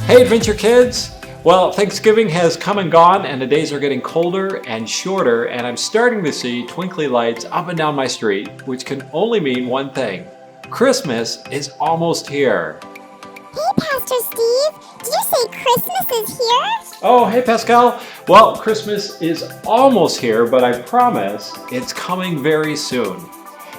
Hey Adventure Kids! Well, Thanksgiving has come and gone and the days are getting colder and shorter and I'm starting to see twinkly lights up and down my street, which can only mean one thing. Christmas is almost here. Hey Pastor Steve, did you say Christmas is here? Oh, hey Pascal! Well, Christmas is almost here, but I promise it's coming very soon.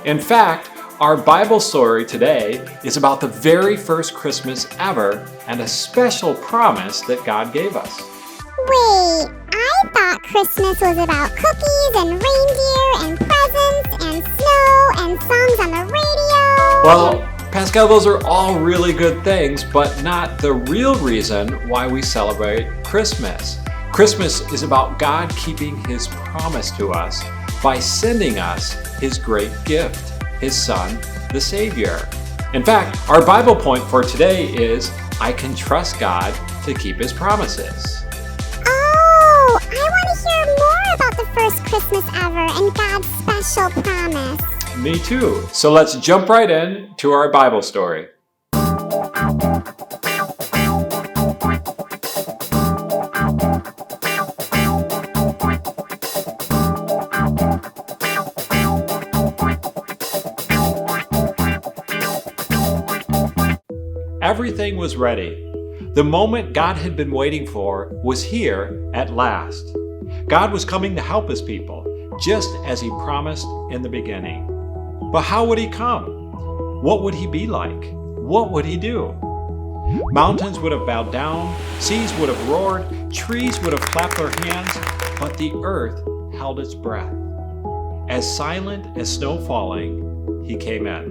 In fact, our Bible story today is about the very first Christmas ever and a special promise that God gave us. Wait, I thought Christmas was about cookies and reindeer and presents and snow and songs on the radio. Well, Pascal, those are all really good things, but not the real reason why we celebrate Christmas. Christmas is about God keeping His promise to us by sending us His great gift, His Son, the Savior. In fact, our Bible point for today is, I can trust God to keep His promises. Oh, I want to hear more about the first Christmas ever and God's special promise. Me too. So let's jump right in to our Bible story. Everything was ready. The moment God had been waiting for was here at last. God was coming to help His people, just as He promised in the beginning. But how would He come? What would He be like? What would He do? Mountains would have bowed down, seas would have roared, trees would have clapped their hands, but the earth held its breath. As silent as snow falling, He came in.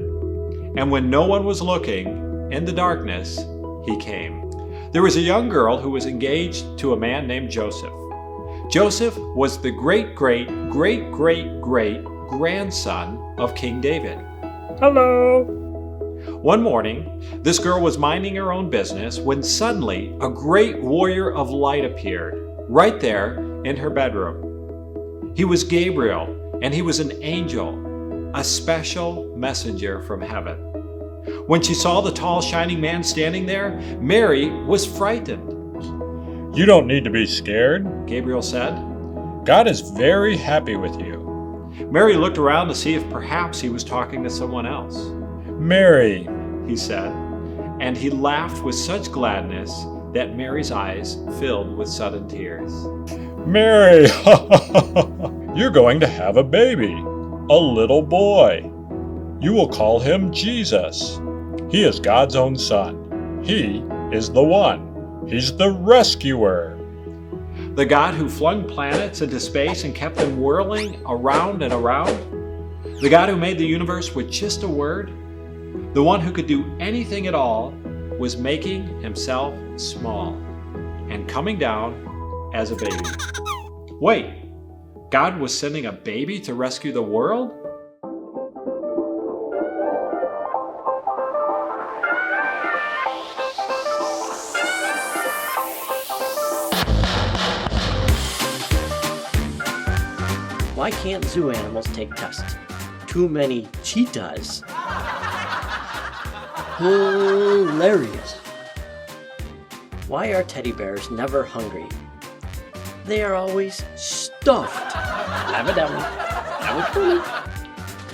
And when no one was looking, in the darkness, He came. There was a young girl who was engaged to a man named Joseph. Joseph was the great-great-great-great-grandson of King David. Hello. One morning, this girl was minding her own business when suddenly a great warrior of light appeared, right there in her bedroom. He was Gabriel, and he was an angel, a special messenger from heaven. When she saw the tall, shining man standing there, Mary was frightened. You don't need to be scared. Gabriel said. God is very happy with you. Mary looked around to see if perhaps he was talking to someone else. Mary, he said, and he laughed with such gladness that Mary's eyes filled with sudden tears. Mary, you're going to have a baby, a little boy. You will call him Jesus. He is God's own son. He is the one. He's the rescuer. The God who flung planets into space and kept them whirling around and around. The God who made the universe with just a word. The one who could do anything at all was making Himself small and coming down as a baby. Wait, God was sending a baby to rescue the world? Why can't zoo animals take tests? Too many cheetahs. Hilarious. Why are teddy bears never hungry? They are always stuffed. Evidently.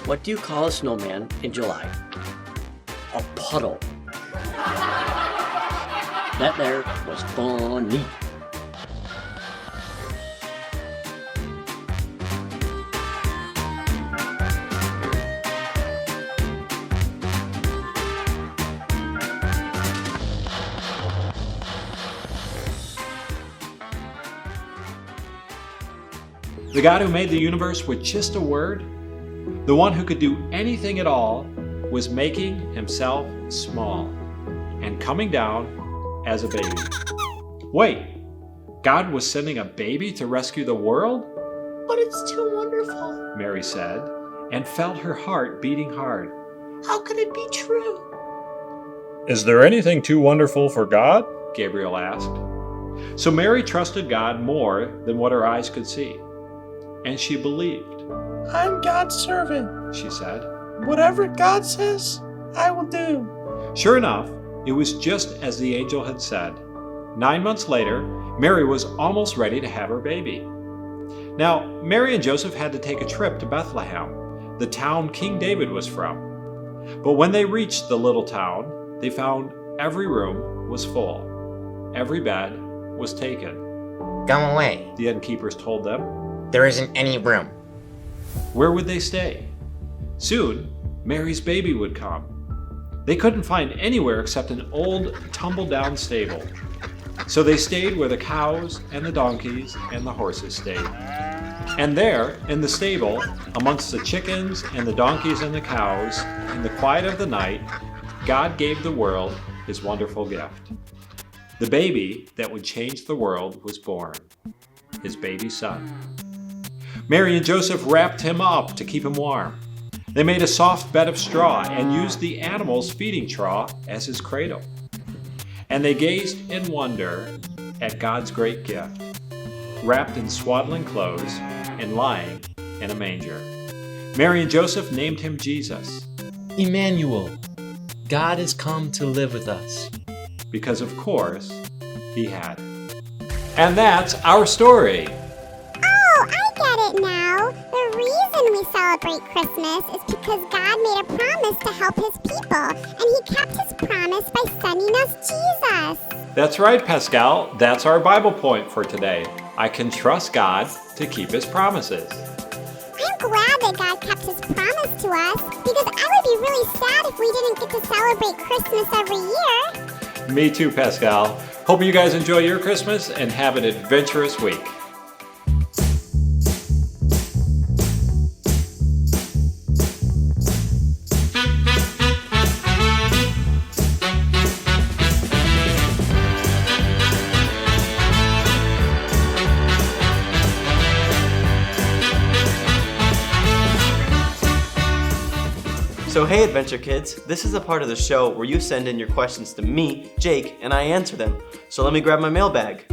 What do you call a snowman in July? A puddle. That there was funny. The God who made the universe with just a word, the one who could do anything at all, was making Himself small and coming down as a baby. Wait, God was sending a baby to rescue the world? But it's too wonderful, Mary said, and felt her heart beating hard. How could it be true? is there anything too wonderful for God? Gabriel asked. So Mary trusted God more than what her eyes could see. And she believed. I'm God's servant. She said. Whatever God says, I will do. Sure enough, it was just as the angel had said. 9 months later, Mary was almost ready to have her baby. Now, Mary and Joseph had to take a trip to Bethlehem, the town King David was from. But when they reached the little town, they found every room was full. Every bed was taken. Go away. The innkeepers told them. There isn't any room. Where would they stay? Soon, Mary's baby would come. They couldn't find anywhere except an old, tumble-down stable. So they stayed where the cows and the donkeys and the horses stayed. And there, in the stable, amongst the chickens and the donkeys and the cows, in the quiet of the night, God gave the world his wonderful gift. The baby that would change the world was born, his baby son. Mary and Joseph wrapped him up to keep him warm. They made a soft bed of straw and used the animal's feeding trough as his cradle. And they gazed in wonder at God's great gift, wrapped in swaddling clothes and lying in a manger. Mary and Joseph named him Jesus, Emmanuel, God has come to live with us. because of course, he had. And that's our story. Oh, I get it now. The reason we celebrate Christmas is because God made a promise to help his people, and he kept his promise by sending us Jesus. That's right, Pascal. That's our Bible point for today. I can trust God to keep his promises. I'm glad that God kept his promise to us, because I would be really sad if we didn't get to celebrate Christmas every year. Me too, Pascal. Hope you guys enjoy your Christmas and have an adventurous week. So hey Adventure Kids, this is a part of the show where you send in your questions to me, Jake, and I answer them. So let me grab my mailbag.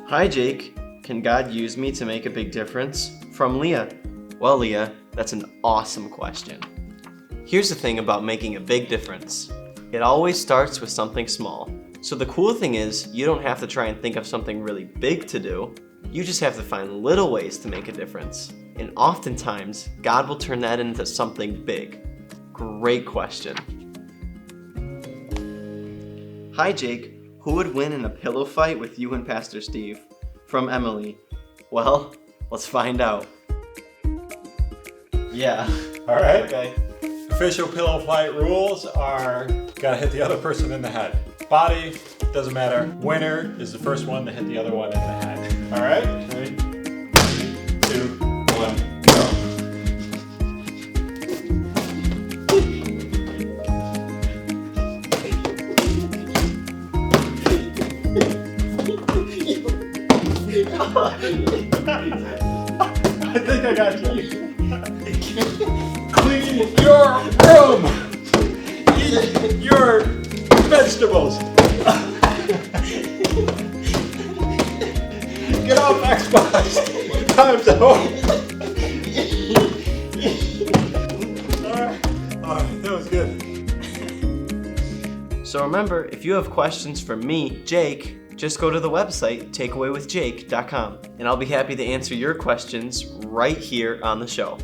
Hi Jake, can God use me to make a big difference? From Leah. Well Leah, that's an awesome question. Here's the thing about making a big difference. It always starts with something small. So the cool thing is, you don't have to try and think of something really big to do. You just have to find little ways to make a difference. And oftentimes, God will turn that into something big. Great question. Hi Jake, who would win in a pillow fight with you and Pastor Steve? From Emily. Well, let's find out. Yeah. All right. Okay. Official pillow fight rules are gotta hit the other person in the head. Body, doesn't matter. Winner is the first one to hit the other one in the head. All right? Ready? 3, 2, 1, go. I think I got you. Clean your room. Eat your vegetables. Get off Xbox. Time's up. All right, that was good. So remember, if you have questions for me, Jake, just go to the website, takeawaywithjake.com, and I'll be happy to answer your questions right here on the show.